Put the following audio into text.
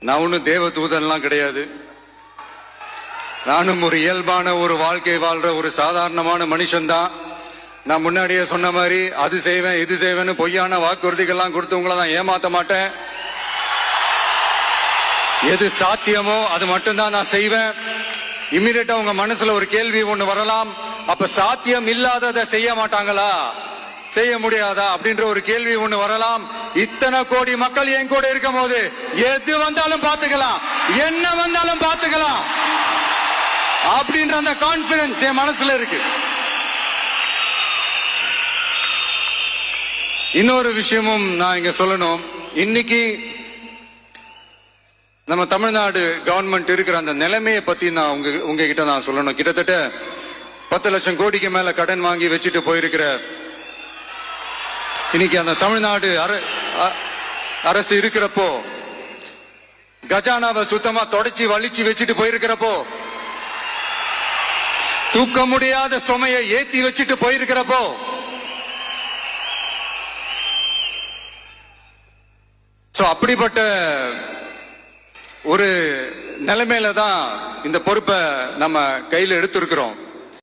நான் ஒன்னும் தேவ தூதன்லாம் கிடையாது. நானும் ஒரு இயல்பான ஒரு வாழ்க்கை வாழ்ற ஒரு சாதாரணமான மனுஷன்தான். நான் முன்னாடியே சொன்ன மாதிரி அது செய்வேன் இது செய்வேன்னு பொய்யான வாக்குறுதிகள்லாம் கொடுத்தவங்கள நான் ஏமாத்த மாட்டேன். எது சாத்தியமோ அது மட்டும்தான் நான் செய்வேன். இம்மிடியட்டா உங்க மனசுல ஒரு கேள்வி ஒண்ணு வரலாம், அப்ப சாத்தியம் இல்லாததை செய்ய மாட்டாங்களா, செய்ய முடியாதா அப்படின்ற ஒரு கேள்வி ஒண்ணு வரலாம். இத்தனை கோடி மக்கள் என் கூட இருக்கும் போது எது வந்தாலும் பாத்துக்கலாம், என்ன வந்தாலும் பாத்துக்கலாம் அப்படின்ற அந்த கான்பிடன்ஸ் என் மனசுல இருக்கு. இன்னொரு விஷயமும் நான் இங்க சொல்லணும். இன்னைக்கு நம்ம தமிழ்நாடு கவர்மெண்ட் இருக்கிற அந்த நிலைமையை பத்தி நான் உங்ககிட்ட நான் சொல்லணும். கிட்டத்தட்ட 10 லட்சம் கோடிக்கு மேல கடன் வாங்கி வச்சுட்டு போயிருக்கிற இன்னைக்கு அந்த தமிழ்நாடு அரசு இருக்கிறப்போ, கஜானாவை சுத்தமா தொடச்சி வலிச்சு வச்சுட்டு போயிருக்கிறப்போ, தூக்க முடியாத சுமையை ஏத்தி வச்சுட்டு போயிருக்கிறப்போ, அப்படிப்பட்ட ஒரு நிலைமையில தான் இந்த பொறுப்பை நம்ம கையில் எடுத்திருக்கிறோம்.